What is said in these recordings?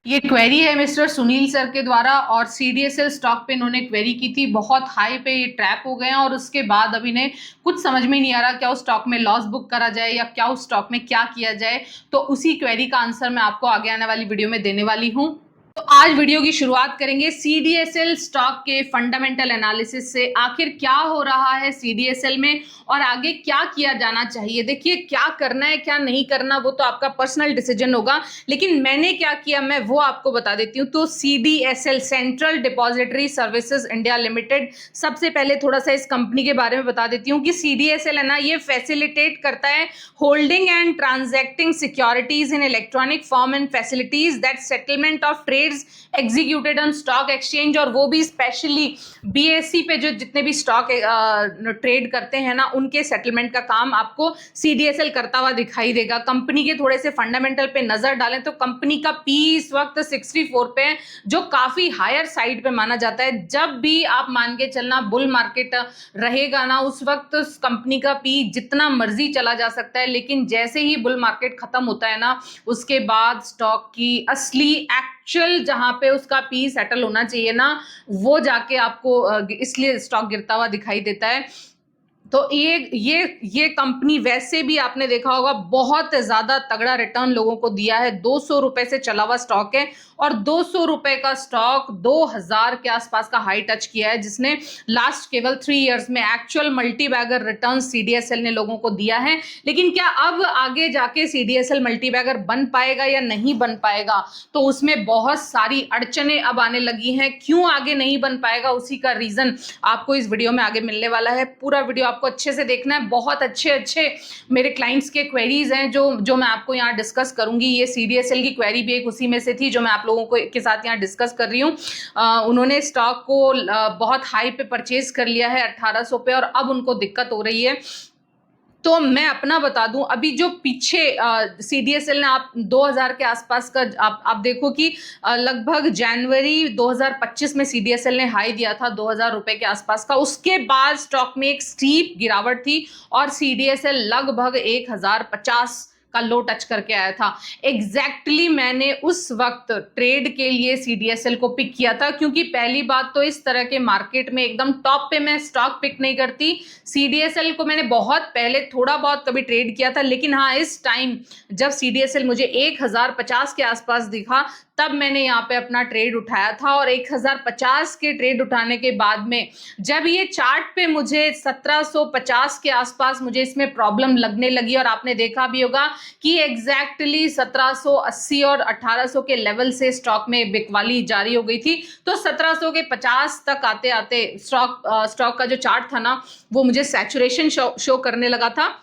ये क्वेरी है mister Sunil sir के द्वारा और सीडीएसएल स्टॉक पे इन्होंने क्वेरी की थी। बहुत हाई पे ये ट्रैप हो गए हैं और उसके बाद अब इन्हें कुछ समझ में नहीं आ रहा क्या उस स्टॉक में लॉस बुक करा जाए या क्या उस स्टॉक में क्या किया जाए। तो उसी क्वेरी का आंसर मैं आपको आगे आने वाली वीडियो में देने वाली हूँ। तो आज वीडियो की शुरुआत करेंगे सीडीएसएल स्टॉक के फंडामेंटल एनालिसिस से। आखिर क्या हो रहा है सीडीएसएल में और आगे क्या किया जाना चाहिए। देखिए, क्या करना है क्या नहीं करना वो तो आपका पर्सनल डिसीजन होगा, लेकिन मैंने क्या किया मैं वो आपको बता देती हूँ। तो CDSL central depository services India limited, सबसे पहले थोड़ा सा इस कंपनी के बारे में बता देती हूँ कि सीडीएसएल है ना, ये फैसिलिटेट करता है holding and transacting securities in electronic form and facilities that settlement of trades executed on stock exchange, और वो भी स्पेशली बीएसई पे जो जितने भी स्टॉक ट्रेड करते हैं ना, उनके सेटलमेंट का काम आपको सीडीएसएल करता हुआ दिखाई देगा। कंपनी के थोड़े से फंडामेंटल पे नजर डालें तो कंपनी का पी इस वक्त 64 पे है, जो काफी हायर साइड पे माना जाता है। जब भी आप मान के चलना बुल मार्केट रहेगा ना, उस वक्त कंपनी का पी जितना मर्जी चला जा सकता है, लेकिन जैसे ही बुल मार्केट खत्म होता है ना, उसके बाद स्टॉक की असली एक्चुअल जहां पे उसका पी सेटल होना चाहिए ना, वो जाके आपको इसलिए स्टॉक गिरता हुआ दिखाई देता है। तो ये कंपनी वैसे भी आपने देखा होगा बहुत ज्यादा तगड़ा रिटर्न लोगों को दिया है। 200 रुपए से चला हुआ स्टॉक है और 200 रुपए का स्टॉक 2000 के आसपास का हाई टच किया है, जिसने लास्ट केवल 3 इयर्स में actual multibagger return CDSL ने लोगों को दिया है। लेकिन क्या अब आगे जाके सीडीएसएल मल्टी बैगर बन पाएगा या नहीं बन पाएगा, तो उसमें बहुत सारी अड़चने अब आने लगी हैं। क्यों आगे नहीं बन पाएगा, उसी का रीजन आपको इस वीडियो में आगे मिलने वाला है। पूरा वीडियो आपको अच्छे से देखना है। बहुत अच्छे मेरे क्लाइंट्स के क्वेरीज हैं जो मैं आपको यहाँ डिस्कस करूंगी। ये सीडीएसएल की क्वेरी भी एक उसी में से थी जो मैं आप लोगों को के साथ यहाँ डिस्कस कर रही हूँ। उन्होंने स्टॉक को बहुत हाई पे परचेज कर लिया है 1800 पे, और अब उनको दिक्कत हो रही है। तो मैं अपना बता दूं, अभी जो पीछे सीडीएसएल ने आप 2000 के आसपास का आप देखो कि लगभग जनवरी 2025 में सीडीएसएल ने हाई दिया था 2000 रुपए के आसपास का। उसके बाद स्टॉक में एक स्टीप गिरावट थी और सीडीएसएल लगभग 1050 का लो टच करके आया था। एग्जैक्टली मैंने उस वक्त ट्रेड के लिए सीडीएसएल को पिक किया था, क्योंकि पहली बात तो इस तरह के मार्केट में एकदम टॉप पे मैं स्टॉक पिक नहीं करती। सीडीएसएल को मैंने बहुत पहले थोड़ा बहुत कभी ट्रेड किया था, लेकिन हाँ, इस टाइम जब सीडीएसएल मुझे 1050 के आसपास दिखा, तब मैंने यहाँ पे अपना ट्रेड उठाया था। और 1050 के ट्रेड उठाने के बाद में जब ये चार्ट पे मुझे 1750 के आसपास मुझे इसमें प्रॉब्लम लगने लगी, और आपने देखा भी होगा कि एग्जैक्टली 1780 और 1800 के लेवल से स्टॉक में बिकवाली जारी हो गई थी। तो 1700 के 50 तक आते आते स्टॉक का जो चार्ट था ना, वो मुझे सैचुरेशन शो करने लगा था।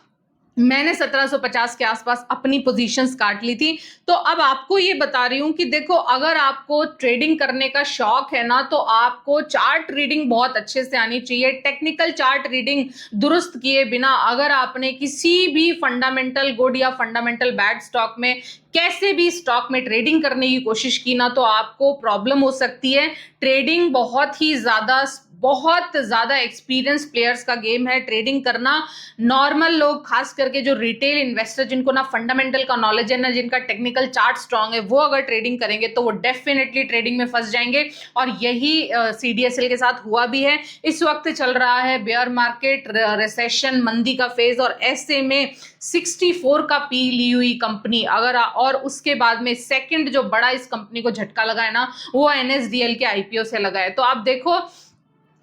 मैंने 1750 के आसपास अपनी पोजीशंस काट ली थी। तो अब आपको ये बता रही हूं कि देखो, अगर आपको ट्रेडिंग करने का शौक है ना, तो आपको चार्ट रीडिंग बहुत अच्छे से आनी चाहिए। टेक्निकल चार्ट रीडिंग दुरुस्त किए बिना अगर आपने किसी भी फंडामेंटल गुड या फंडामेंटल बैड स्टॉक में कैसे भी स्टॉक में ट्रेडिंग करने की कोशिश की ना, तो आपको प्रॉब्लम हो सकती है। ट्रेडिंग बहुत ज्यादा एक्सपीरियंस प्लेयर्स का गेम है ट्रेडिंग करना। नॉर्मल लोग, खास करके जो रिटेल इन्वेस्टर, जिनको ना फंडामेंटल का नॉलेज है ना, जिनका टेक्निकल चार्ट स्ट्रांग है, वो अगर ट्रेडिंग करेंगे तो वो डेफिनेटली ट्रेडिंग में फंस जाएंगे। और यही सीडीएसएल के साथ हुआ भी है। इस वक्त चल रहा है बेयर मार्केट, रिसेशन, मंदी का फेज, और ऐसे में 64 का पी ली हुई कंपनी अगर और उसके बाद में सेकंड जो बड़ा इस कंपनी को झटका लगा है ना, वो एनएसडीएल के आईपीओ से लगा है। तो आप देखो,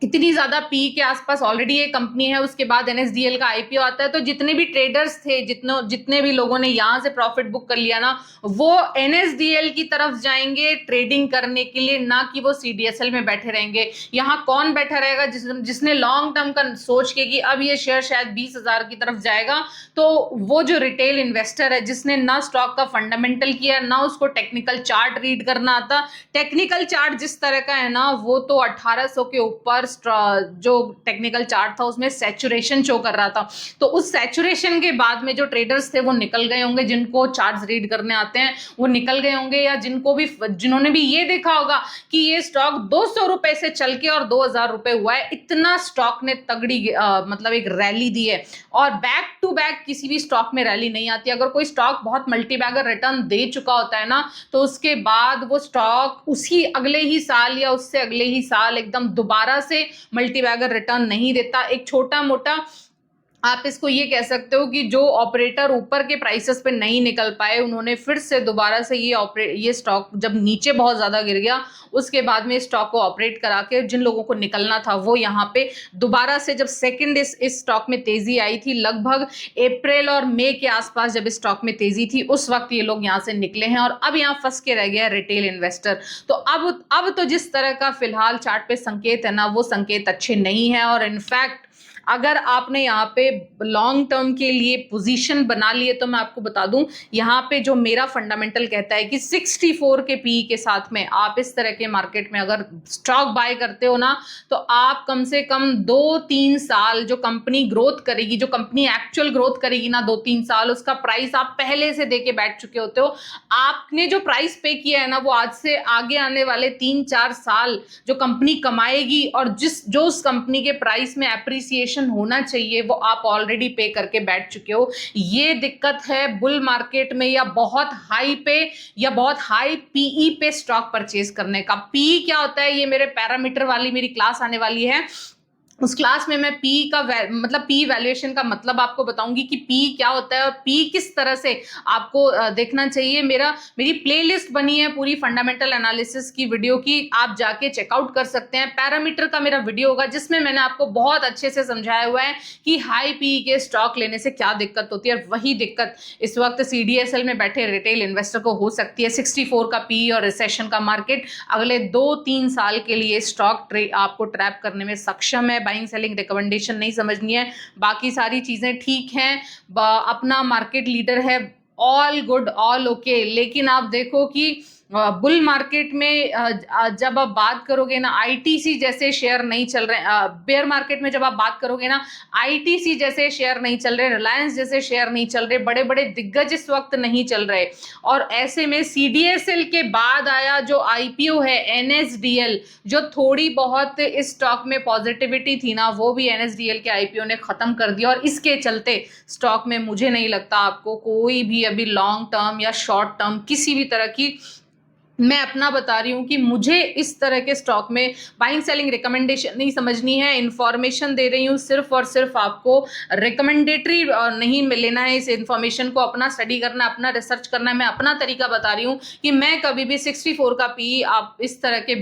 इतनी ज्यादा पी के आसपास ऑलरेडी ये कंपनी है, उसके बाद एनएसडीएल का आईपीओ आता है। तो जितने भी ट्रेडर्स थे, जितने भी लोगों ने यहां से प्रॉफिट बुक कर लिया ना, वो एनएसडीएल की तरफ जाएंगे ट्रेडिंग करने के लिए, ना कि वो सीडीएसएल में बैठे रहेंगे। यहाँ कौन बैठा रहेगा? जिसने लॉन्ग टर्म का सोच के कि अब ये शेयर शायद 20,000 की तरफ जाएगा, तो वो जो रिटेल इन्वेस्टर है, जिसने ना स्टॉक का फंडामेंटल किया, ना उसको टेक्निकल चार्ट रीड करना आता। टेक्निकल चार्ट जिस तरह का है ना, वो तो 1800 के ऊपर जो टेक्निकल चार्ट था उसमें सैचुरेशन शो कर रहा था। तो उस सैचुरेशन के बाद में जो ट्रेडर्स थे वो निकल गए होंगे, जिनको चार्ट्स रीड करने आते हैं वो निकल गए होंगे, या जिन्होंने भी ये देखा होगा कि ये स्टॉक 200 रुपए से चल के और 2000 रुपए हुआ है, इतना स्टॉक ने तगड़ी मतलब एक रैली दी है। और बैक टू बैक किसी भी स्टॉक में रैली नहीं आती। अगर कोई स्टॉक बहुत मल्टीबैगर रिटर्न दे चुका होता है ना, तो उसके बाद वो स्टॉक उसी अगले ही साल या उससे अगले ही साल एकदम दोबारा से मल्टीबैगर रिटर्न नहीं देता। एक छोटा मोटा आप इसको ये कह सकते हो कि जो ऑपरेटर ऊपर के प्राइसेस पे नहीं निकल पाए, उन्होंने फिर से दोबारा से ये स्टॉक जब नीचे बहुत ज्यादा गिर गया, उसके बाद में स्टॉक को ऑपरेट करा के जिन लोगों को निकलना था वो यहाँ पे दोबारा से, जब सेकंड इस स्टॉक में तेजी आई थी लगभग अप्रैल और मई के आसपास, जब स्टॉक में तेजी थी उस वक्त ये लोग यहाँ से निकले हैं और अब यहाँ फंस के रह गया रिटेल इन्वेस्टर। तो अब तो जिस तरह का फिलहाल चार्ट पे संकेत है ना, वो संकेत अच्छे नहीं है। और इनफैक्ट अगर आपने यहाँ पे लॉन्ग टर्म के लिए पोजीशन बना लिए, तो मैं आपको बता दूं यहाँ पे जो मेरा फंडामेंटल कहता है कि 64 के पी के साथ में आप इस तरह के मार्केट में अगर स्टॉक बाय करते हो ना, तो आप कम से कम 2-3 साल जो कंपनी ग्रोथ करेगी, जो कंपनी एक्चुअल ग्रोथ करेगी ना 2-3 साल, उसका प्राइस आप पहले से देके बैठ चुके होते हो। आपने जो प्राइस पे किया है ना, वो आज से आगे आने वाले 3-4 साल जो कंपनी कमाएगी और जो उस कंपनी के प्राइस में एप्रिसिएशन होना चाहिए, वो आप ऑलरेडी पे करके बैठ चुके हो। ये दिक्कत है बुल मार्केट में या बहुत हाई पे या बहुत हाई पीई पे स्टॉक परचेज करने का। पीई क्या होता है, ये मेरे पैरामीटर वाली मेरी क्लास आने वाली है, उस क्लास में मैं पी का मतलब पी वैल्यूएशन का मतलब आपको बताऊंगी कि पी क्या होता है और पी किस तरह से आपको देखना चाहिए। मेरी प्लेलिस्ट बनी है पूरी फंडामेंटल एनालिसिस की वीडियो की, आप जाके चेकआउट कर सकते हैं। पैरामीटर का मेरा वीडियो होगा जिसमें मैंने आपको बहुत अच्छे से समझाया हुआ है कि हाई पी के स्टॉक लेने से क्या दिक्कत होती है। और वही दिक्कत इस वक्त सीडीएसएल में बैठे रिटेल इन्वेस्टर को हो सकती है। 64 का पी और रिसेशन का मार्केट अगले 2-3 साल के लिए स्टॉक आपको ट्रैप करने में सक्षम है। बाइंग सेलिंग रिकमेंडेशन नहीं समझनी है, बाकी सारी चीजें ठीक हैं, अपना मार्केट लीडर है, ऑल गुड ऑल ओके। लेकिन आप देखो कि बुल मार्केट में जब आप बात करोगे ना, आईटीसी जैसे शेयर नहीं चल रहे, बेयर मार्केट में जब आप बात करोगे ना, आईटीसी जैसे शेयर नहीं चल रहे, रिलायंस जैसे शेयर नहीं चल रहे, बड़े बड़े दिग्गज इस वक्त नहीं चल रहे। और ऐसे में सीडीएसएल के बाद आया जो आईपीओ है एनएसडीएल, जो थोड़ी बहुत इस स्टॉक में पॉजिटिविटी थी ना, वो भी एनएसडीएल के आईपीओ ने खत्म कर दिया। और इसके चलते स्टॉक में मुझे नहीं लगता आपको कोई भी अभी लॉन्ग टर्म या शॉर्ट टर्म किसी भी तरह की, मैं अपना बता रही हूँ कि मुझे इस तरह के स्टॉक में बाइंग सेलिंग रिकमेंडेशन नहीं समझनी है। इंफॉर्मेशन दे रही हूँ सिर्फ और सिर्फ आपको, रिकमेंडेटरी नहीं लेना है। इस इंफॉर्मेशन को अपना स्टडी करना, अपना रिसर्च करना है। मैं अपना तरीका बता रही हूँ कि मैं कभी भी 64 का पी आप इस तरह के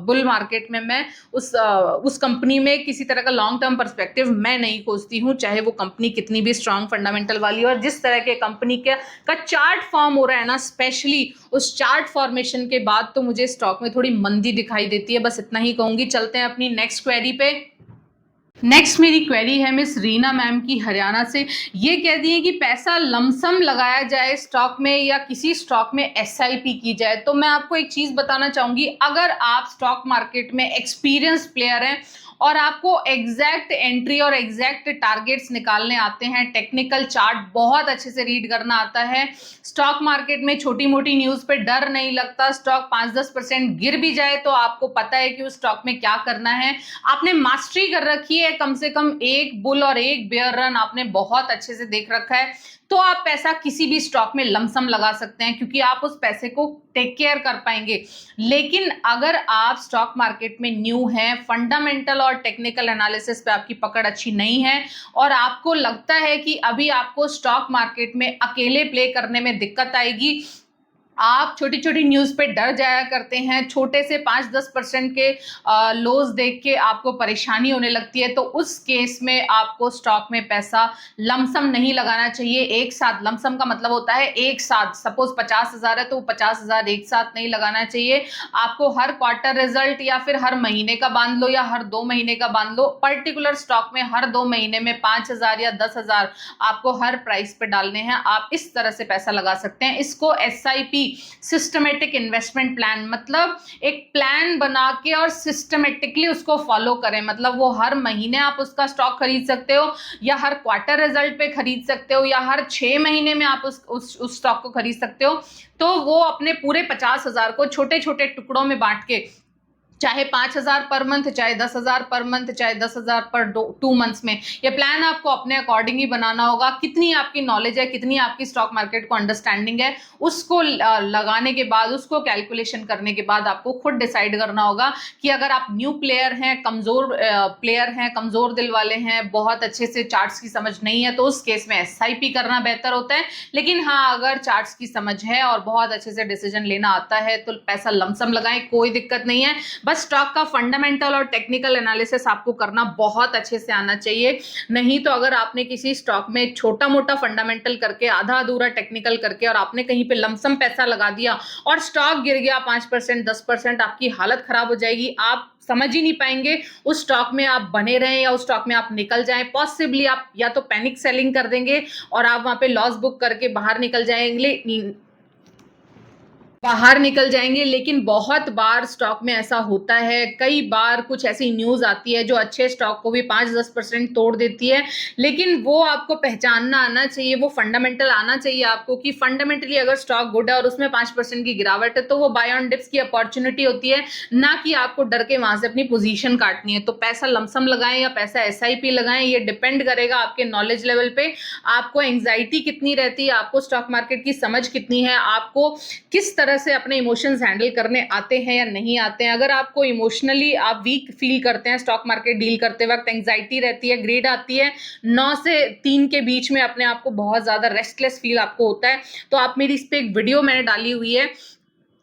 बुल मार्केट में मैं उस कंपनी में किसी तरह का लॉन्ग टर्म परस्पेक्टिव मैं नहीं खोजती हूँ, चाहे वो कंपनी कितनी भी स्ट्रांग फंडामेंटल वाली हो। और जिस तरह के कंपनी का चार्ट फॉर्म हो रहा है ना, स्पेशली उस चार्ट फॉर्मेशन के बाद तो मुझे स्टॉक में थोड़ी मंदी दिखाई देती है। बस इतना ही कहूंगी। चलते हैं अपनी नेक्स्ट क्वेरी पे। नेक्स्ट मेरी क्वेरी है मिस रीना मैम की हरियाणा से। ये कहती है कि पैसा लमसम लगाया जाए स्टॉक में या किसी स्टॉक में एसआईपी की जाए। तो मैं आपको एक चीज बताना चाहूंगी, अगर आप स्टॉक मार्केट में एक्सपीरियंस प्लेयर हैं और आपको एग्जैक्ट एंट्री और एग्जैक्ट टारगेट्स निकालने आते हैं, टेक्निकल चार्ट बहुत अच्छे से रीड करना आता है, स्टॉक मार्केट में छोटी मोटी न्यूज पे डर नहीं लगता, स्टॉक 5-10% गिर भी जाए तो आपको पता है कि उस स्टॉक में क्या करना है, आपने मास्टरी कर रखी है, कम से कम एक बुल और एक बेयर रन आपने बहुत अच्छे से देख रखा है, तो आप पैसा किसी भी स्टॉक में लमसम लगा सकते हैं क्योंकि आप उस पैसे को टेक केयर कर पाएंगे। लेकिन अगर आप स्टॉक मार्केट में न्यू हैं, फंडामेंटल और टेक्निकल एनालिसिस पे आपकी पकड़ अच्छी नहीं है और आपको लगता है कि अभी आपको स्टॉक मार्केट में अकेले प्ले करने में दिक्कत आएगी, आप छोटी छोटी न्यूज पे डर जाया करते हैं, छोटे से 5-10% के लॉस देख के आपको परेशानी होने लगती है, तो उस केस में आपको स्टॉक में पैसा लमसम नहीं लगाना चाहिए एक साथ। लमसम का मतलब होता है एक साथ, सपोज 50,000 है तो 50,000 एक साथ नहीं लगाना चाहिए। आपको हर क्वार्टर रिजल्ट या फिर हर महीने का बांध लो या हर 2 महीने का बांध लो, पर्टिकुलर स्टॉक में हर 2 महीने में 5,000 या 10,000 आपको हर प्राइस पे डालने हैं। आप इस तरह से पैसा लगा सकते हैं। इसको एसआईपी सिस्टमेटिक इन्वेस्टमेंट प्लान, मतलब एक प्लान बना के और सिस्टमेटिकली उसको फॉलो करें। मतलब वो हर महीने आप उसका स्टॉक खरीद सकते हो, या हर क्वार्टर रिजल्ट पे खरीद सकते हो, या हर 6 महीने में आप उस स्टॉक को खरीद सकते हो। तो वो अपने पूरे 50,000 को छोटे छोटे टुकड़ों में बांट के, चाहे 5,000 पर मंथ, चाहे 10,000 पर मंथ, चाहे 10,000 पर 2 मंथ्स में, ये प्लान आपको अपने अकॉर्डिंग ही बनाना होगा। कितनी आपकी नॉलेज है, कितनी आपकी स्टॉक मार्केट को अंडरस्टैंडिंग है, उसको लगाने के बाद, उसको कैलकुलेशन करने के बाद आपको खुद डिसाइड करना होगा कि अगर आप न्यू प्लेयर हैं, कमजोर प्लेयर हैं, कमजोर दिल वाले हैं, बहुत अच्छे से चार्ट्स की समझ नहीं है, तो उस केस में SIP करना बेहतर होता है। लेकिन हाँ, अगर चार्ट्स की समझ है और बहुत अच्छे से डिसीजन लेना आता है तो पैसा लमसम लगाएं, कोई दिक्कत नहीं है। बस स्टॉक का फंडामेंटल और टेक्निकल एनालिसिस आपको करना बहुत अच्छे से आना चाहिए। नहीं तो अगर आपने किसी स्टॉक में छोटा मोटा फंडामेंटल करके, आधा अधूरा टेक्निकल करके, और आपने कहीं पे लमसम पैसा लगा दिया और स्टॉक गिर गया 5%, 10%, आपकी हालत खराब हो जाएगी। आप समझ ही नहीं पाएंगे उस स्टॉक में आप बने रहें या उस स्टॉक में आप निकल जाएं। पॉसिबली आप या तो पैनिक सेलिंग कर देंगे और आप वहां पे लॉस बुक करके बाहर निकल जाएंगे। लेकिन बहुत बार स्टॉक में ऐसा होता है, कई बार कुछ ऐसी न्यूज आती है जो अच्छे स्टॉक को भी 5-10% तोड़ देती है। लेकिन वो आपको पहचानना आना चाहिए, वो फंडामेंटल आना चाहिए आपको कि फंडामेंटली अगर स्टॉक गुड है और उसमें 5% की गिरावट है तो वो बाय ऑन डिप्स की अपॉर्चुनिटी होती है, ना कि आपको डर के वहां से अपनी पोजीशन काटनी है। तो पैसा लमसम लगाएं या पैसा SIP लगाएं, ये डिपेंड करेगा आपके नॉलेज लेवल पे, आपको एंग्जाइटी कितनी रहती है, आपको स्टॉक मार्केट की समझ कितनी है, आपको किस तरह से अपने इमोशंस हैंडल करने आते हैं या नहीं आते हैं। अगर आपको इमोशनली आप वीक फील करते हैं स्टॉक मार्केट डील करते वक्त, एंग्जाइटी रहती है, ग्रेड आती है, 9 से 3 के बीच में अपने आप को बहुत ज्यादा रेस्टलेस फील आपको होता है, तो आप मेरी इस पे एक वीडियो मैंने डाली हुई है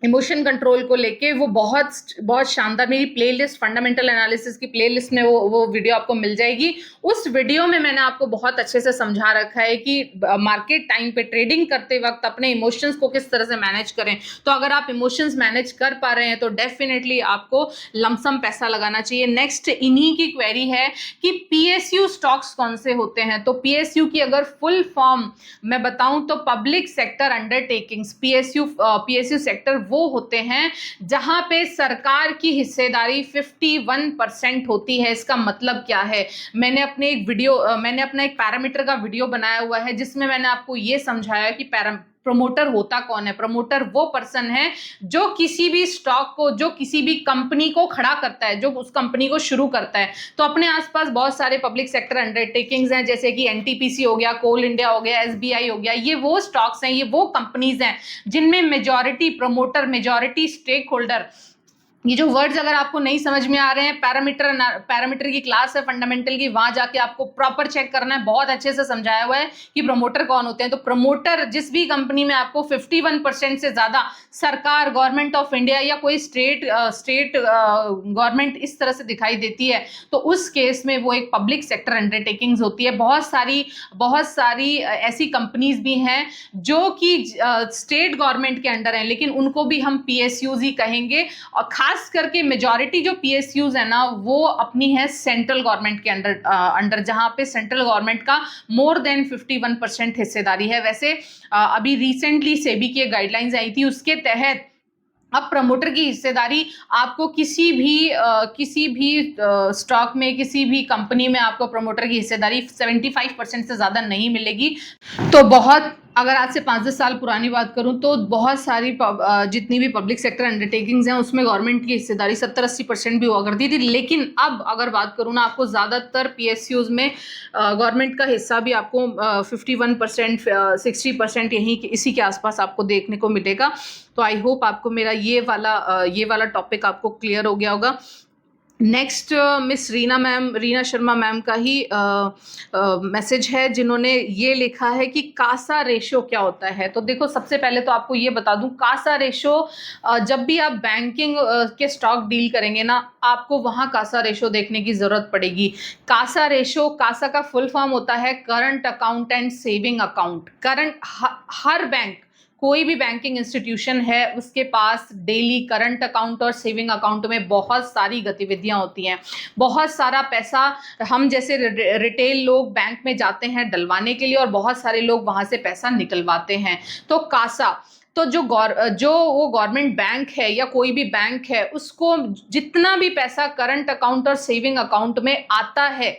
इमोशन कंट्रोल को लेके, वो बहुत बहुत शानदार, मेरी प्लेलिस्ट फंडामेंटल एनालिसिस की प्लेलिस्ट में वो वीडियो आपको मिल जाएगी। उस वीडियो में मैंने आपको बहुत अच्छे से समझा रखा है कि मार्केट टाइम पे ट्रेडिंग करते वक्त अपने इमोशंस को किस तरह से मैनेज करें। तो अगर आप इमोशंस मैनेज कर पा रहे हैं तो डेफिनेटली आपको लमसम पैसा लगाना चाहिए। नेक्स्ट इन्हीं की क्वेरी है कि PSU स्टॉक्स कौन से होते हैं। तो PSU की अगर फुल फॉर्म मैं बताऊं तो public sector undertakings. PSU sector वो होते हैं जहां पे सरकार की हिस्सेदारी 51% होती है। इसका मतलब क्या है, मैंने अपना एक पैरामीटर का वीडियो बनाया हुआ है जिसमें मैंने आपको ये समझाया कि प्रमोटर होता कौन है। प्रमोटर वो पर्सन है जो किसी भी स्टॉक को, जो किसी भी कंपनी को खड़ा करता है, जो उस कंपनी को शुरू करता है। तो अपने आसपास बहुत सारे पब्लिक सेक्टर अंडरटेकिंग्स हैं, जैसे कि NTPC हो गया, कोल इंडिया हो गया, SBI हो गया। ये वो स्टॉक्स हैं, ये वो कंपनीज हैं जिनमें majority promoter, majority stakeholder, ये जो वर्ड्स अगर आपको नहीं समझ में आ रहे हैं, पैरामीटर की क्लास है फंडामेंटल की, वहां जाके आपको प्रॉपर चेक करना है। बहुत अच्छे से समझाया हुआ है कि प्रमोटर कौन होते हैं। तो प्रमोटर, जिस भी कंपनी में आपको 51% से ज्यादा सरकार, गवर्नमेंट ऑफ इंडिया या कोई स्टेट गवर्नमेंट इस तरह से दिखाई देती है, तो उस केस में वो एक पब्लिक सेक्टर अंडरटेकिंग्स होती है। बहुत सारी ऐसी कंपनीज भी हैं जो कि स्टेट गवर्नमेंट के अंडर हैं, लेकिन उनको भी हम PSUs ही कहेंगे। और खास करके मेजॉरिटी जो PSUs है ना, वो अपनी है सेंट्रल गवर्नमेंट के अंडर, जहां पे सेंट्रल गवर्नमेंट का मोर देन 51% हिस्सेदारी है। वैसे अभी रिसेंटली सेबी की गाइडलाइंस आई थी, उसके तहत अब प्रमोटर की हिस्सेदारी आपको किसी भी स्टॉक में, किसी भी कंपनी में आपको प्रमोटर की हिस्सेदारी 75% से ज्यादा नहीं मिलेगी। तो अगर आज से 5-10 साल पुरानी बात करूं तो बहुत सारी जितनी भी पब्लिक सेक्टर अंडरटेकिंग्स हैं उसमें गवर्नमेंट की हिस्सेदारी 70-80% भी हुआ करती थी। लेकिन अब अगर बात करूं ना, आपको ज़्यादातर PSUs में गवर्नमेंट का हिस्सा भी आपको 51%, 60% इसी के आसपास आपको देखने को मिलेगा। तो आई होप आपको मेरा ये वाला टॉपिक आपको क्लियर हो गया होगा। Next miss Reena Sharma ma'am का ही मैसेज है, जिन्होंने ये लिखा है कि कासा रेशो क्या होता है। तो देखो, सबसे पहले तो आपको ये बता दूं, कासा रेशो जब भी आप बैंकिंग के स्टॉक डील करेंगे ना, आपको वहां कासा रेशो देखने की जरूरत पड़ेगी। कासा रेशो, कासा का फुल फॉर्म होता है current account and saving account. Her bank कोई भी बैंकिंग इंस्टीट्यूशन है उसके पास डेली करंट अकाउंट और सेविंग अकाउंट में बहुत सारी गतिविधियां होती हैं, बहुत सारा पैसा हम जैसे रिटेल लोग बैंक में जाते हैं डलवाने के लिए और बहुत सारे लोग वहां से पैसा निकलवाते हैं। तो कासा, तो जो वो गवर्नमेंट बैंक है या कोई भी बैंक है उसको जितना भी पैसा करंट अकाउंट और सेविंग अकाउंट में आता है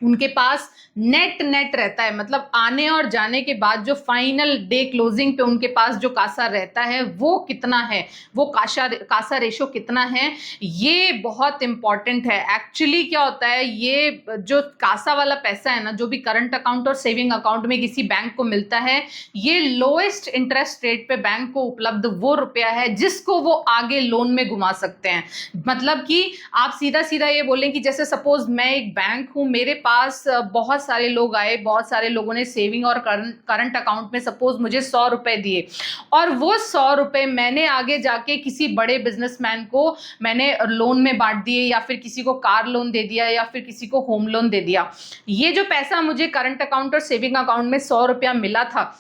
उनके पास नेट रहता है, मतलब आने और जाने के बाद जो फाइनल डे क्लोजिंग पे उनके पास जो कासा रहता है वो कितना है, वो कासा रेशो कितना है, ये बहुत इंपॉर्टेंट है। एक्चुअली क्या होता है, ये जो कासा वाला पैसा है ना, जो भी करंट अकाउंट और सेविंग अकाउंट में किसी बैंक को मिलता है, ये लोएस्ट इंटरेस्ट रेट पे बैंक को उपलब्ध वो रुपया है जिसको वो आगे लोन में घुमा सकते हैं। मतलब कि आप सीधा सीधा ये बोलें कि जैसे सपोज मैं एक बैंक हूं, मेरे पास बहुत सारे लोग आए, बहुत सारे लोगों ने सेविंग और करंट अकाउंट में सपोज मुझे 100 रुपए दिए और वो 100 रुपए मैंने आगे जाके किसी बड़े बिजनेसमैन को मैंने लोन में बांट दिए, या फिर किसी को कार लोन दे दिया, या फिर किसी को होम लोन दे दिया। ये जो पैसा मुझे करंट अकाउंट और सेविंग अकाउंट में 100 रुपया मिला था,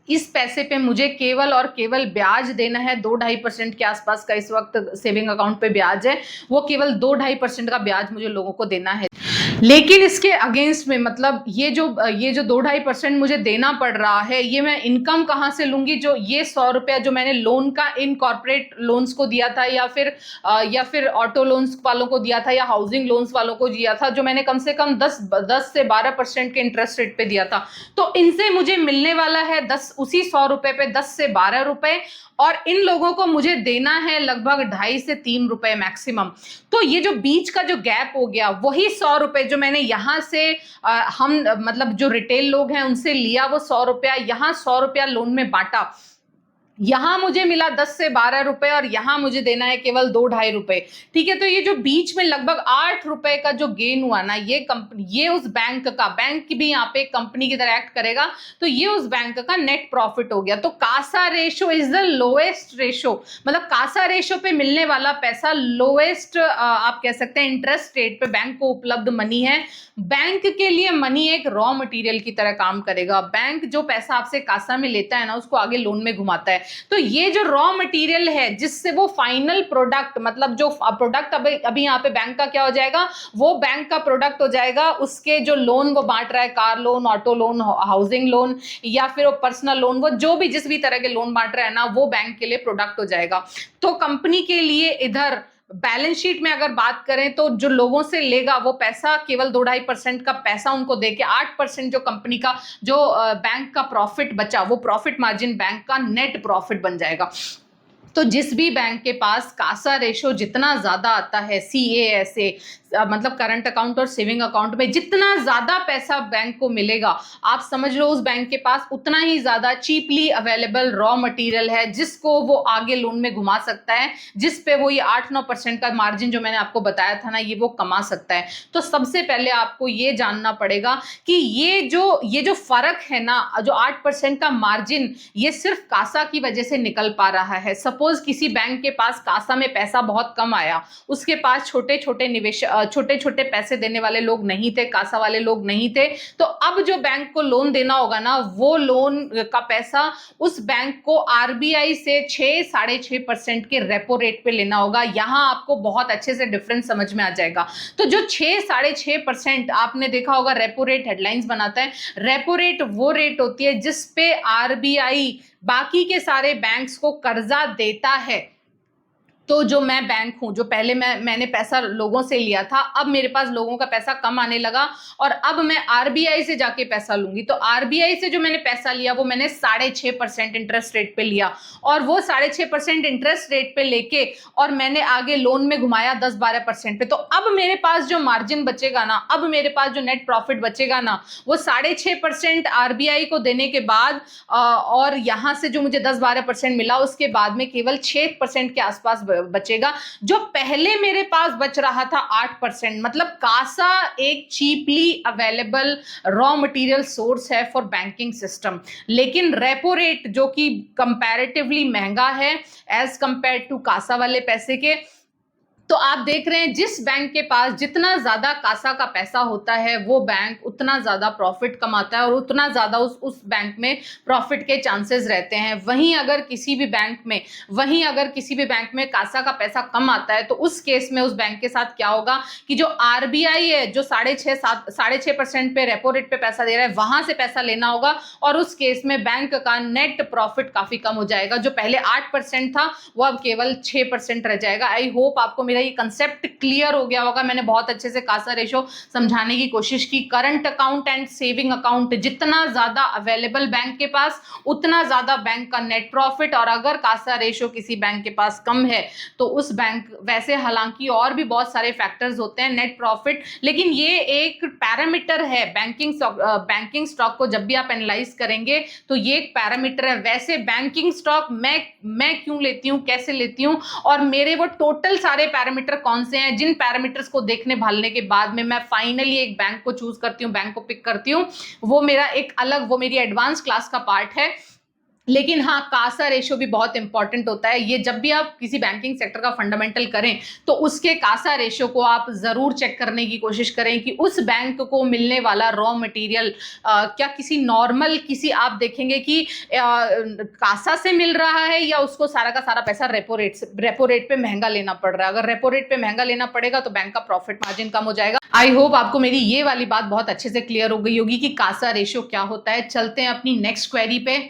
इस पैसे पे मुझे केवल और केवल ब्याज देना है 2-2.5% के आसपास का इस वक्त सेविंग अकाउंट पे ब्याज है, वो केवल 2-2.5% का ब्याज मुझे लोगों को देना है। लेकिन इसके अगेंस्ट में, मतलब ये जो 2-2.5% मुझे देना पड़ रहा है, ये मैं इनकम कहाँ से लूंगी? जो ये 100 रुपया जो मैंने लोन का इन कॉर्पोरेट लोन्स को दिया था, या फिर ऑटो लोन्स वालों को दिया था, या हाउसिंग लोन्स वालों को दिया था, जो मैंने कम से कम 10 से 12% के इंटरेस्ट रेट पे दिया था, तो इनसे मुझे मिलने वाला है उसी 100 रुपए पे 10 से 12 रुपए, और इन लोगों को मुझे देना है लगभग 2.5 से 3 रुपए मैक्सिमम। तो ये जो बीच का जो गैप हो गया, वही 100 रुपए जो मैंने यहां से हम मतलब जो रिटेल लोग हैं उनसे लिया, वो 100 रुपया, यहां 100 रुपया लोन में बांटा, यहां मुझे मिला 10 से 12 रुपए और यहां मुझे देना है केवल 2-2.5 रुपए। ठीक है, तो ये जो बीच में लगभग 8 रुपए का जो गेन हुआ ना, ये उस बैंक का, बैंक भी यहाँ पे कंपनी की तरह एक्ट करेगा, तो ये उस बैंक का नेट प्रॉफिट हो गया। तो Kasa ratio is the lowest ratio, मतलब कासा रेशो पे मिलने वाला पैसा लोएस्ट आप कह सकते हैं इंटरेस्ट रेट पे बैंक को उपलब्ध मनी है। बैंक के लिए मनी एक रॉ मटेरियल की तरह काम करेगा। बैंक जो पैसा आपसे कासा में लेता है ना, उसको आगे लोन में घुमाता है। तो ये जो रॉ मटेरियल है जिससे वो फाइनल प्रोडक्ट, मतलब जो प्रोडक्ट अभी यहाँ पे बैंक का क्या हो जाएगा, वो बैंक का प्रोडक्ट हो जाएगा। उसके जो लोन वो बांट रहा है, car loan, auto loan, housing loan, या फिर वो पर्सनल लोन, वो जो भी जिस भी तरह के लोन बांट रहा है ना, वो बैंक के लिए प्रोडक्ट हो जाएगा। तो कंपनी के लिए इधर बैलेंस शीट में अगर बात करें तो जो लोगों से लेगा वो पैसा केवल 2-2.5% का पैसा उनको देके 8% जो कंपनी का जो बैंक का प्रॉफिट बचा, वो प्रॉफिट मार्जिन बैंक का नेट प्रॉफिट बन जाएगा। तो जिस भी बैंक के पास कासा रेशो जितना ज्यादा आता है, CASA मतलब करंट अकाउंट और सेविंग अकाउंट में जितना ज्यादा पैसा बैंक को मिलेगा, आप समझ लो उस बैंक के पास उतना ही ज्यादा चीपली अवेलेबल रॉ मटेरियल है जिसको वो आगे लोन में घुमा सकता है, जिस पे वो ये 8-9% का मार्जिन जो मैंने आपको बताया था ना, ये वो कमा सकता है। तो सबसे पहले आपको ये जानना पड़ेगा कि ये जो फर्क है ना, जो 8% का मार्जिन, ये सिर्फ कासा की वजह से निकल पा रहा है। सपोज किसी बैंक के पास कासा में पैसा बहुत कम आया, उसके पास छोटे छोटे पैसे देने वाले लोग नहीं थे, कासा वाले लोग नहीं थे, तो अब जो बैंक को लोन देना होगा ना, वो लोन का पैसा उस बैंक को RBI से 6-6.5% के रेपो रेट पे लेना होगा। यहां आपको बहुत अच्छे से डिफरेंस समझ में आ जाएगा। तो जो 6-6.5% आपने देखा होगा रेपो रेट हेडलाइंस बनाता है, रेपो रेट वो रेट होती है जिस पे RBI बाकी के सारे बैंक्स को कर्जा देता है। तो जो मैं बैंक हूं, जो पहले मैंने पैसा लोगों से लिया था, अब मेरे पास लोगों का पैसा कम आने लगा और अब मैं RBI से जाके पैसा लूंगी। तो RBI से जो मैंने पैसा लिया वो मैंने 6.5% इंटरेस्ट रेट पे लिया, और वो 6.5% इंटरेस्ट रेट पे लेके और मैंने आगे लोन में घुमाया 10-12% पे। तो अब मेरे पास जो मार्जिन बचेगा ना, अब मेरे पास जो नेट प्रॉफिट बचेगा ना, वो 6.5% RBI को देने के बाद और यहां से जो मुझे 10-12% मिला, उसके बाद में केवल 6% के आसपास बचेगा, जो पहले मेरे पास बच रहा था 8%। मतलब कासा एक cheaply available raw material source है फॉर बैंकिंग सिस्टम। लेकिन रेपो रेट जो कि कंपैरेटिवली महंगा है एज कंपेयर टू कासा वाले पैसे के, तो आप देख रहे हैं जिस बैंक के पास जितना ज्यादा कासा का पैसा होता है वो बैंक उतना ज्यादा प्रॉफिट कमाता है और उतना ज्यादा उस बैंक में प्रॉफिट के चांसेस रहते हैं। वहीं अगर किसी भी बैंक में कासा का पैसा कम आता है तो उस केस में उस बैंक के साथ क्या होगा कि जो आरबीआई है जो 6.5% पे रेपो रेट पे पैसा दे रहा है वहां से पैसा लेना होगा और उस केस में बैंक का नेट प्रॉफिट काफी कम हो जाएगा। जो पहले 8% था वो अब केवल 6% रह जाएगा। आई होप आपको मेरा ये कंसेप्ट क्लियर हो गया होगा। मैंने बहुत अच्छे से कासा रेशो समझाने की कोशिश की। Current account and saving account जितना ज्यादा अवेलेबल बैंक के पास उतना ज्यादा बैंक का नेट प्रॉफिट, और अगर कासा रेशो किसी बैंक के पास कम है तो उस बैंक, वैसे हालांकि और भी बहुत सारे फैक्टर्स होते हैं नेट प्रॉफिट, लेकिन ये एक पैरामीटर है बैंकिंग स्टॉक को जब भी आप एनालाइज करेंगे तो ये एक पैरामीटर है। वैसे बैंकिंग स्टॉक मैं क्यों लेती हूँ, कैसे लेती हूँ, और मेरे वो टोटल सारे पैरामीटर कौन से हैं जिन पैरामीटर्स को देखने भालने के बाद में मैं फाइनली एक बैंक को चूज करती हूँ, बैंक को पिक करती हूँ, वो मेरी एडवांस क्लास का पार्ट है। लेकिन हाँ, कासा रेशो भी बहुत इंपॉर्टेंट होता है। ये जब भी आप किसी बैंकिंग सेक्टर का फंडामेंटल करें तो उसके कासा रेशो को आप जरूर चेक करने की कोशिश करें कि उस बैंक को मिलने वाला रॉ मटेरियल क्या किसी आप देखेंगे कि कासा से मिल रहा है या उसको सारा का सारा पैसा रेपो रेट पे महंगा लेना पड़ रहा है। अगर रेपो रेट पे महंगा लेना पड़ेगा तो बैंक का प्रॉफिट मार्जिन कम हो जाएगा। आई होप आपको मेरी ये वाली बात बहुत अच्छे से क्लियर हो गई होगी कि कासा रेशो क्या होता है। चलते हैं अपनी नेक्स्ट क्वेरी पे।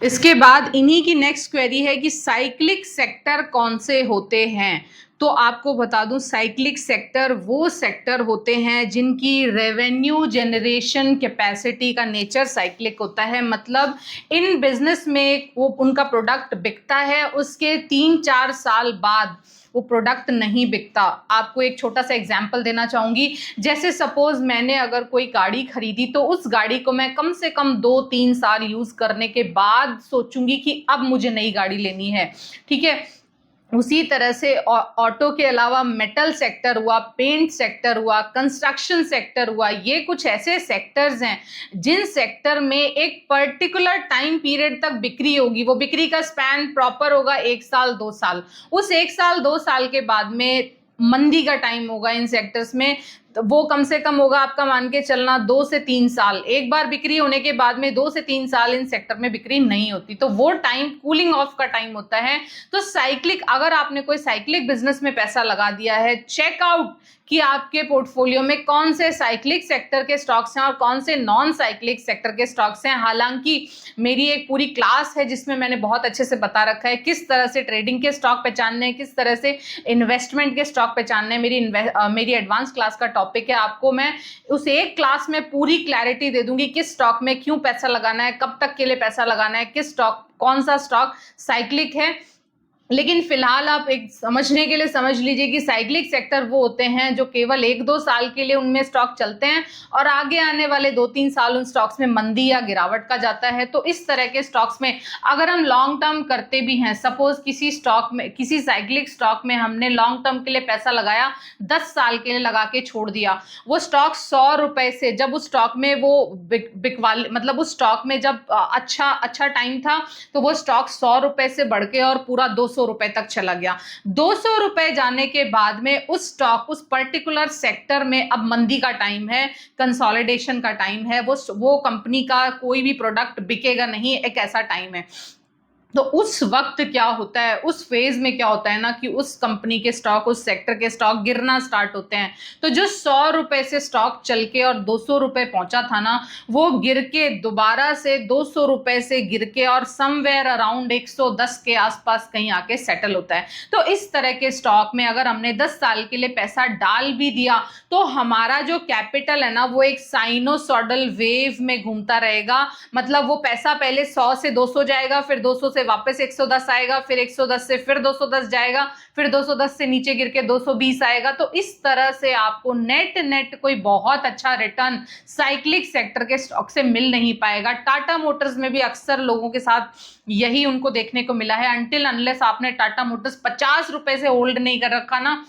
इसके बाद इन्हीं की नेक्स्ट क्वेरी है कि साइक्लिक सेक्टर कौन से होते हैं। तो आपको बता दूं, साइक्लिक सेक्टर वो सेक्टर होते हैं जिनकी रेवेन्यू जनरेशन कैपेसिटी का नेचर साइक्लिक होता है। मतलब इन बिजनेस में वो उनका प्रोडक्ट बिकता है, उसके 3-4 साल बाद वो प्रोडक्ट नहीं बिकता। आपको एक छोटा सा एग्जांपल देना चाहूंगी। जैसे सपोज मैंने अगर कोई गाड़ी खरीदी तो उस गाड़ी को मैं कम से कम 2-3 साल यूज करने के बाद सोचूंगी कि अब मुझे नई गाड़ी लेनी है, ठीक है। उसी तरह से ऑटो के अलावा मेटल सेक्टर हुआ, पेंट सेक्टर हुआ, कंस्ट्रक्शन सेक्टर हुआ, ये कुछ ऐसे सेक्टर्स हैं जिन सेक्टर में एक पर्टिकुलर टाइम पीरियड तक बिक्री होगी। वो बिक्री का स्पैन प्रॉपर होगा 1 साल 2 साल। उस 1 साल 2 साल के बाद में मंदी का टाइम होगा इन सेक्टर्स में, तो वो कम से कम होगा आपका मान के चलना 2 से 3 साल। एक बार बिक्री होने के बाद में 2 से 3 साल इन सेक्टर में बिक्री नहीं होती, तो वो टाइम कूलिंग ऑफ का टाइम होता है। तो साइक्लिक, अगर आपने कोई साइक्लिक बिजनेस में पैसा लगा दिया है, चेकआउट कि आपके पोर्टफोलियो में कौन से साइक्लिक सेक्टर के स्टॉक्स हैं और कौन से नॉन साइक्लिक सेक्टर के स्टॉक्स हैं। हालांकि मेरी एक पूरी क्लास है जिसमें मैंने बहुत अच्छे से बता रखा है किस तरह से ट्रेडिंग के स्टॉक पहचानने हैं, किस तरह से इन्वेस्टमेंट के स्टॉक पहचानने हैं। मेरी एडवांस क्लास का टॉपिक है। आपको मैं उस एक क्लास में पूरी क्लैरिटी दे दूंगी किस स्टॉक में क्यों पैसा लगाना है, कब तक के लिए पैसा लगाना है, किस स्टॉक, कौन सा स्टॉक साइक्लिक है। लेकिन फिलहाल आप एक समझने के लिए समझ लीजिए कि साइक्लिक सेक्टर वो होते हैं जो केवल 1-2 साल के लिए उनमें स्टॉक चलते हैं और आगे आने वाले 2-3 साल उन स्टॉक्स में मंदी या गिरावट का जाता है। तो इस तरह के स्टॉक्स में अगर हम लॉन्ग टर्म करते भी हैं, सपोज किसी साइक्लिक स्टॉक में हमने लॉन्ग टर्म के लिए पैसा लगाया, 10 साल के लिए लगा के छोड़ दिया, वो स्टॉक 100 रुपए से, जब उस स्टॉक में वो मतलब उस स्टॉक में जब अच्छा टाइम था तो वो स्टॉक 100 रुपए से बढ़ के और पूरा 200 रुपए तक चला गया। 200 रुपए जाने के बाद में उस स्टॉक, उस पर्टिकुलर सेक्टर में अब मंदी का टाइम है, कंसोलिडेशन का टाइम है, वो कंपनी का कोई भी प्रोडक्ट बिकेगा नहीं, एक ऐसा टाइम है। तो उस वक्त क्या होता है, उस फेज में क्या होता है ना कि उस कंपनी के स्टॉक, उस सेक्टर के स्टॉक गिरना स्टार्ट होते हैं। तो जो 100 रुपए से स्टॉक चल के और 200 रुपए पहुंचा था ना, वो गिर के दोबारा से 200 रुपए से गिर के और समवेयर अराउंड 110 के आसपास कहीं आके सेटल होता है। तो इस तरह के स्टॉक में अगर हमने 10 साल के लिए पैसा डाल भी दिया तो हमारा जो कैपिटल है ना वो एक साइनोसॉइडल वेव में घूमता रहेगा। मतलब वो पैसा पहले 100 से 200 जाएगा, फिर 200 से वापस 110 आएगा, फिर 110 से फिर 210 जाएगा, फिर 210 से नीचे गिर के 220 आएगा। तो इस तरह से आपको नेट कोई बहुत अच्छा रिटर्न साइक्लिक सेक्टर के स्टॉक से मिल नहीं पाएगा। टाटा मोटर्स में भी अक्सर लोगों के साथ यही उनको देखने को मिला है। अनटिल अनलेस आपने टाटा मोटर्स 50 रुपए से होल्ड नहीं कर रखा ना,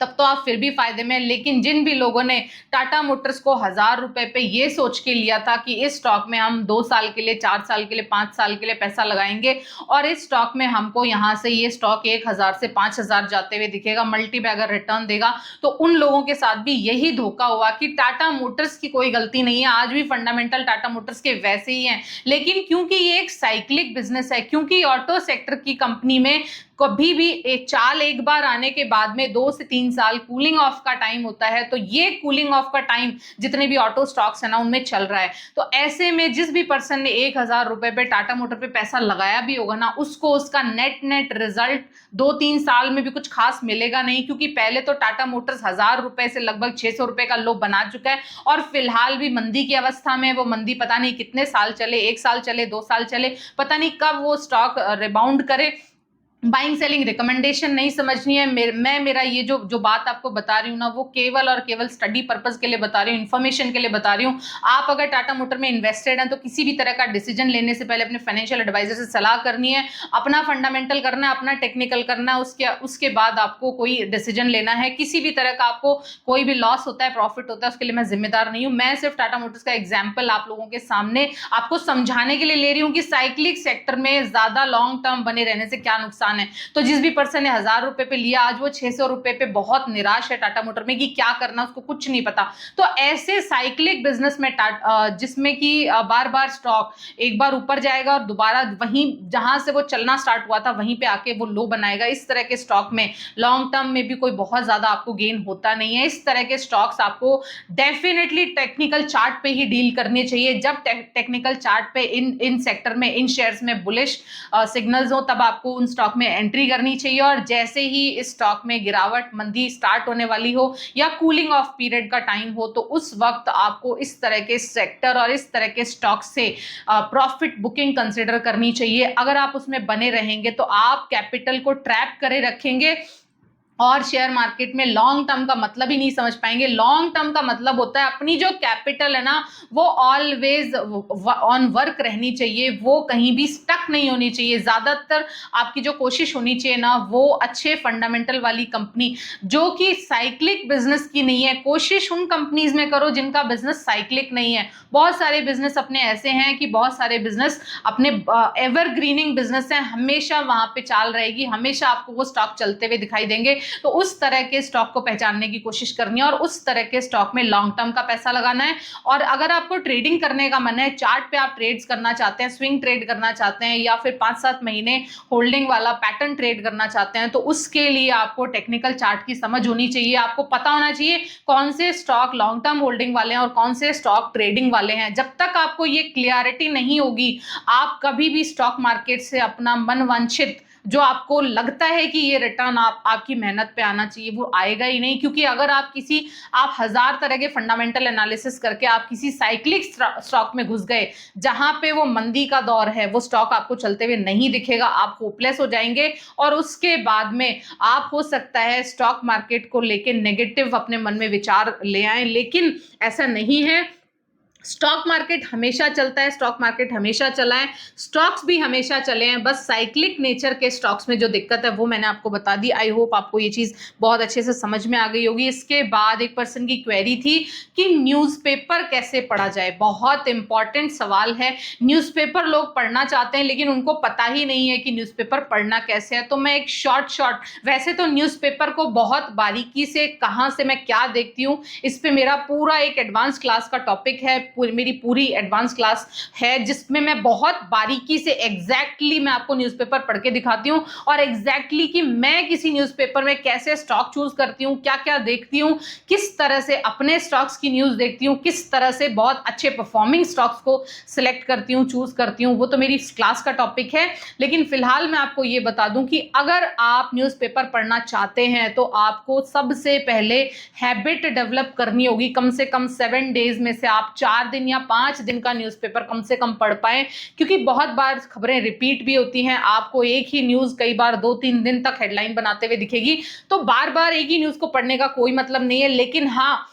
तब तो आप फिर भी फायदे में। लेकिन जिन भी लोगों ने टाटा मोटर्स को 1000 रुपए पे ये सोच के लिया था कि इस स्टॉक में हम 2 साल के लिए, 4 साल के लिए, 5 साल के लिए पैसा लगाएंगे और इस स्टॉक में हमको यहां से ये स्टॉक 1000 से 5000 जाते हुए दिखेगा, मल्टी बैगर रिटर्न देगा, तो उन लोगों के साथ भी यही धोखा हुआ कि टाटा मोटर्स की कोई गलती नहीं है। आज भी फंडामेंटल टाटा मोटर्स के वैसे ही हैं, लेकिन क्योंकि ये एक साइक्लिक बिजनेस है, क्योंकि ऑटो सेक्टर की कंपनी में कभी भी एक चाल एक बार आने के बाद में 2 से 3 साल कूलिंग ऑफ का टाइम होता है, तो ये कूलिंग ऑफ का टाइम जितने भी ऑटो स्टॉक्स है ना उनमें चल रहा है। तो ऐसे में जिस भी पर्सन ने 1000 रुपए पे टाटा मोटर पे पैसा लगाया भी होगा ना, उसको उसका नेट नेट रिजल्ट 2-3 साल में भी कुछ खास मिलेगा नहीं, क्योंकि पहले तो टाटा मोटर्स 1000 रुपए से लगभग 600 रुपए का लो बना चुका है और फिलहाल भी मंदी की अवस्था में। वो मंदी पता नहीं कितने साल चले, 1 साल चले, 2 साल चले, पता नहीं कब वो स्टॉक रिबाउंड करे। बाइंग सेलिंग रिकमेंडेशन नहीं समझनी है। मैं मेरा ये जो बात आपको बता रही हूँ ना, वो केवल और केवल स्टडी पर्पस के लिए बता रही हूँ, इन्फॉर्मेशन के लिए बता रही हूँ। आप अगर टाटा मोटर में इन्वेस्टेड हैं तो किसी भी तरह का डिसीजन लेने से पहले अपने फाइनेंशियल एडवाइजर से सलाह करनी है, अपना फंडामेंटल करना है, अपना टेक्निकल करना है, उसके बाद आपको कोई डिसीजन लेना है। किसी भी तरह का आपको कोई भी लॉस होता है, प्रॉफिट होता है, उसके लिए मैं जिम्मेदार नहीं हूँ। मैं सिर्फ टाटा मोटर्स का एग्जाम्पल आप लोगों के सामने आपको समझाने के लिए ले रही हूँ कि साइक्लिक सेक्टर में ज्यादा लॉन्ग टर्म बने रहने से क्या नुकसान है। तो जिस भी पर्सन ने 1000 रुपए पे लिया, आज वो 600 रुपए पे बहुत निराश है टाटा मोटर में कि क्या करना, उसको कुछ नहीं पता। तो ऐसे साइक्लिक बिजनेस में जिसमें कि बार बार स्टॉक एक बार ऊपर जाएगा और दोबारा वहीं जहां से वो चलना स्टार्ट हुआ था वहीं पे आके वो लो बनाएगा, इस तरह के स्टॉक में लॉन्ग टर्म में भी कोई बहुत ज्यादा आपको गेन होता नहीं है। इस तरह के स्टॉक्स आपको डेफिनेटली टेक्निकल चार्ट पे ही डील करनी चाहिए। जब टेक्निकल चार्ट पे इन सेक्टर में, इन शेयर्स में बुलिश सिग्नल्स हो, तब आपको उन स्टॉक में एंट्री करनी चाहिए। और जैसे ही इस स्टॉक में गिरावट, मंदी स्टार्ट होने वाली हो या कूलिंग ऑफ पीरियड का टाइम हो, तो उस वक्त आपको इस तरह के सेक्टर और इस तरह के स्टॉक से प्रॉफिट बुकिंग कंसिडर करनी चाहिए। अगर आप उसमें बने रहेंगे तो आप कैपिटल को ट्रैप करे रखेंगे और शेयर मार्केट में लॉन्ग टर्म का मतलब ही नहीं समझ पाएंगे। लॉन्ग टर्म का मतलब होता है अपनी जो कैपिटल है ना, वो ऑलवेज ऑन वर्क रहनी चाहिए, वो कहीं भी स्टक नहीं होनी चाहिए। ज्यादातर आपकी जो कोशिश होनी चाहिए ना, वो अच्छे फंडामेंटल वाली कंपनी जो कि साइक्लिक बिजनेस की नहीं है, कोशिश उन कंपनीज में करो जिनका बिजनेस साइक्लिक नहीं है। बहुत सारे बिजनेस अपने ऐसे हैं कि बहुत सारे बिजनेस अपने एवरग्रीनिंग बिजनेस है, हमेशा वहां पे चाल रहेगी, हमेशा आपको वो स्टॉक चलते हुए दिखाई देंगे। तो उस तरह के स्टॉक को पहचानने की कोशिश करनी है और उस तरह के स्टॉक में लॉन्ग टर्म का पैसा लगाना है। और अगर आपको ट्रेडिंग करने का मन है, चार्ट पे आप ट्रेड्स करना चाहते हैं, स्विंग ट्रेड करना चाहते हैं, या फिर 5-7 महीने होल्डिंग वाला पैटर्न ट्रेड करना चाहते हैं, तो उसके लिए आपको टेक्निकल चार्ट की समझ होनी चाहिए। आपको पता होना चाहिए कौन से स्टॉक लॉन्ग टर्म होल्डिंग वाले हैं और कौन से स्टॉक ट्रेडिंग वाले हैं। जब तक आपको ये क्लियरिटी नहीं होगी, आप कभी भी स्टॉक मार्केट से अपना मनवांछित जो आपको लगता है कि ये रिटर्न आपकी मेहनत पे आना चाहिए, वो आएगा ही नहीं। क्योंकि अगर आप 1000 तरह के फंडामेंटल एनालिसिस करके आप किसी साइक्लिक स्टॉक में घुस गए जहां पे वो मंदी का दौर है, वो स्टॉक आपको चलते हुए नहीं दिखेगा, आप होपलेस हो जाएंगे और उसके बाद में आप हो सकता है स्टॉक मार्केट को लेके नेगेटिव अपने मन में विचार ले आए। लेकिन ऐसा नहीं है, स्टॉक मार्केट हमेशा चलता है, स्टॉक मार्केट हमेशा चला है, स्टॉक्स भी हमेशा चले हैं। बस साइक्लिक नेचर के स्टॉक्स में जो दिक्कत है वो मैंने आपको बता दी। आई होप आपको ये चीज बहुत अच्छे से समझ में आ गई होगी। इसके बाद एक पर्सन की क्वेरी थी कि न्यूज़पेपर कैसे पढ़ा जाए। बहुत इंपॉर्टेंट सवाल है। न्यूज़पेपर लोग पढ़ना चाहते हैं लेकिन उनको पता ही नहीं है कि न्यूज़पेपर पढ़ना कैसे है। तो मैं एक शॉर्ट वैसे तो न्यूज़पेपर को बहुत बारीकी से कहाँ से मैं क्या देखती हूँ, इस पे मेरा पूरा एक एडवांस क्लास का टॉपिक है, मेरी पूरी एडवांस क्लास है जिसमें मैं बहुत बारीकी से एग्जैक्टली मैं आपको न्यूज़पेपर पढ़ के दिखाती हूँ और एग्जैक्टली कि मैं किसी न्यूज़पेपर में कैसे स्टॉक चूज करती हूँ, क्या क्या देखती हूँ, किस तरह से अपने स्टॉक्स की न्यूज देखती हूँ, किस तरह से बहुत अच्छे परफॉर्मिंग स्टॉक्स को सिलेक्ट करती हूँ, चूज करती हूँ। वो तो मेरी क्लास का टॉपिक है। लेकिन फिलहाल मैं आपको ये बता दूं कि अगर आप न्यूज़पेपर पढ़ना चाहते हैं तो आपको सबसे पहले हैबिट डेवलप करनी होगी। कम से कम 7 डेज में से आप 4 दिन या 5 दिन का न्यूज़पेपर कम से कम पढ़ पाएं, क्योंकि बहुत बार खबरें रिपीट भी होती हैं। आपको एक ही न्यूज़ कई बार 2-3 दिन तक हेडलाइन बनाते हुए दिखेगी, तो बार बार एक ही न्यूज़ को पढ़ने का कोई मतलब नहीं है। लेकिन हाँ,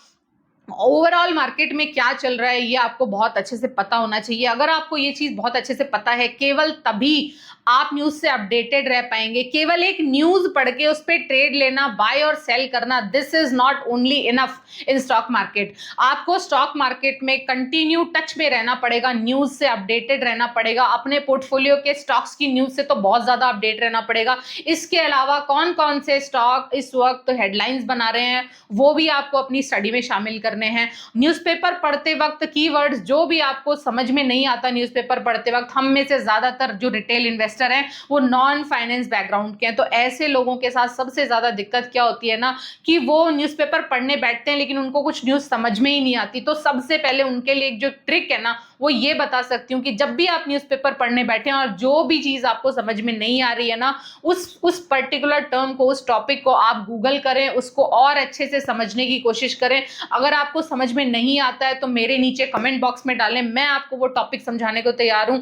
ओवरऑल मार्केट में क्या चल रहा है ये आपको बहुत अच्छे से पता होना चाहिए। अगर आपको ये चीज बहुत अच्छे से पता है, केवल तभी आप न्यूज से अपडेटेड रह पाएंगे। केवल एक न्यूज पढ़ के उस पर ट्रेड लेना, बाय और सेल करना, this is not only enough in stock market. आपको स्टॉक मार्केट में कंटिन्यू टच में रहना पड़ेगा, न्यूज से अपडेटेड रहना पड़ेगा। अपने पोर्टफोलियो के स्टॉक्स की न्यूज से तो बहुत ज्यादा अपडेट रहना पड़ेगा। इसके अलावा कौन कौन से स्टॉक इस वक्त हेडलाइंस बना रहे हैं वो भी आपको अपनी स्टडी में शामिल करने हैं। न्यूज़पेपर पढ़ते वक्त कीवर्ड्स जो भी आपको समझ में नहीं आता न्यूज़पेपर पढ़ते वक्त, हम में से ज्यादातर जो रिटेल इन्वेस्टर हैं वो नॉन फाइनेंस बैकग्राउंड के हैं, तो ऐसे लोगों के साथ सबसे ज्यादा दिक्कत क्या होती है ना कि वो न्यूज़पेपर पढ़ने बैठते हैं लेकिन उनको कुछ न्यूज समझ में ही नहीं आती। तो सबसे पहले उनके लिए एक जो ट्रिक है ना वो ये बता सकती हूँ कि जब भी आप न्यूज़पेपर पढ़ने बैठे हैं और जो भी चीज आपको समझ में नहीं आ रही है ना, उस पर्टिकुलर टर्म को, उस टॉपिक को आप गूगल करें, उसको और अच्छे से समझने की कोशिश करें। अगर आपको समझ में नहीं आता है तो मेरे नीचे कमेंट बॉक्स में डालें, मैं आपको वो टॉपिक समझाने को तैयार हूं।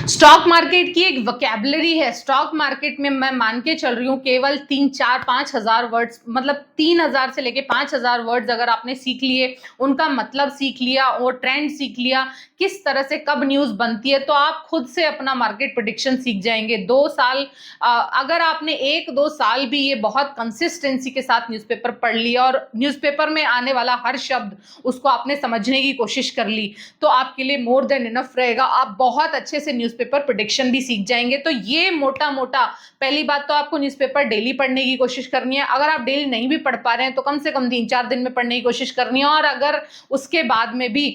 स्टॉक मार्केट की एक वोकैबुलरी है। स्टॉक मार्केट में मैं मान के चल रही हूँ केवल 3, 4, 5 हजार वर्ड्स, मतलब 3,000 से लेके 5,000 वर्ड्स अगर आपने सीख लिए, उनका मतलब सीख लिया और ट्रेंड सीख लिया, किस तरह से कब न्यूज बनती है, तो आप खुद से अपना मार्केट प्रेडिक्शन सीख जाएंगे। 2 साल अगर आपने 1-2 साल भी ये बहुत कंसिस्टेंसी के साथ न्यूज़पेपर पढ़ लिया और न्यूज़पेपर में आने वाला हर शब्द उसको आपने समझने की कोशिश कर ली, तो आपके लिए मोर देन इनफ रहेगा। आप बहुत अच्छे से न्यूज़पेपर प्रेडिक्शन भी सीख जाएंगे। तो ये मोटा मोटा, पहली बात तो आपको न्यूज़पेपर डेली पढ़ने की कोशिश करनी है। अगर आप डेली नहीं भी पढ़ पा रहे हैं तो कम से कम 3-4 दिन में पढ़ने की कोशिश करनी है। और अगर उसके बाद में भी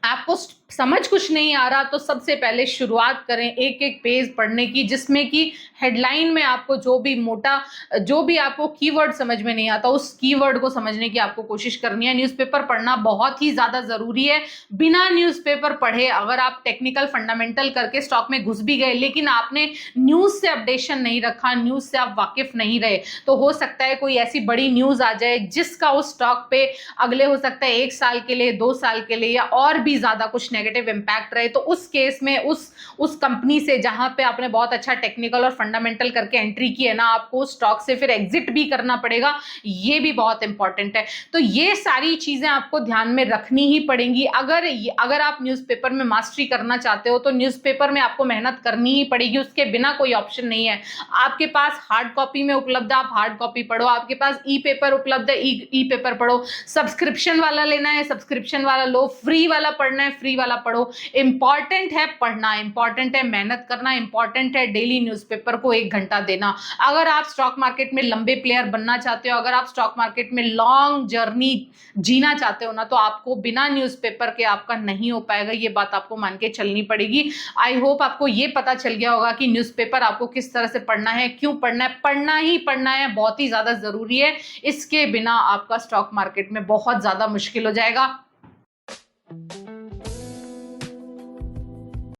आपको समझ कुछ नहीं आ रहा तो सबसे पहले शुरुआत करें एक एक पेज पढ़ने की, जिसमें कि हेडलाइन में आपको जो भी आपको कीवर्ड समझ में नहीं आता उस कीवर्ड को समझने की आपको कोशिश करनी है। न्यूज़पेपर पढ़ना बहुत ही ज्यादा जरूरी है। बिना न्यूज़पेपर पढ़े अगर आप टेक्निकल फंडामेंटल करके स्टॉक में घुस भी गए लेकिन आपने न्यूज से अपडेशन नहीं रखा, न्यूज से आप वाकिफ नहीं रहे, तो हो सकता है कोई ऐसी बड़ी न्यूज आ जाए जिसका उस स्टॉक पे अगले हो सकता है 1 साल के लिए, 2 साल के लिए या और भी ज्यादा कुछ नेगेटिव इंपैक्ट रहे। तो उस केस में उस कंपनी से जहां पे आपने बहुत अच्छा टेक्निकल और फंडामेंटल करके एंट्री की है ना, आपको स्टॉक से फिर एग्जिट भी करना पड़ेगा। ये भी बहुत इंपॉर्टेंट है। तो ये सारी चीजें आपको ध्यान में रखनी ही पड़ेंगी। अगर आप न्यूज़पेपर में मास्टरी करना चाहते हो तो न्यूज़पेपर में आपको मेहनत करनी ही पड़ेगी, उसके बिना कोई ऑप्शन नहीं है। आपके पास हार्ड कॉपी में उपलब्ध है, आप हार्ड कॉपी पढ़ो। आपके पास ई पेपर उपलब्ध है, ई पेपर पढ़ो। सब्सक्रिप्शन वाला लेना है, सब्सक्रिप्शन वाला लो। फ्री वाला पढ़ना है, फ्री वाला पढ़ो। इंपॉर्टेंट है पढ़ना, इंपॉर्टेंट है मेहनत करना, इंपॉर्टेंट है डेली न्यूज़पेपर को 1 घंटा देना। अगर आप स्टॉक मार्केट में लंबे प्लेयर बनना चाहते हो, अगर आप स्टॉक मार्केट में लॉन्ग जर्नी जीना चाहते हो ना, तो आपको बिना न्यूज़पेपर के आपका नहीं हो पाएगा। ये बात आपको मान के चलनी पड़ेगी। आई होप आपको ये पता चल गया होगा कि न्यूज़पेपर आपको किस तरह से पढ़ना है, क्यों पढ़ना है। पढ़ना ही पढ़ना है, बहुत ही ज्यादा जरूरी है। इसके बिना आपका स्टॉक मार्केट में बहुत ज्यादा मुश्किल हो जाएगा।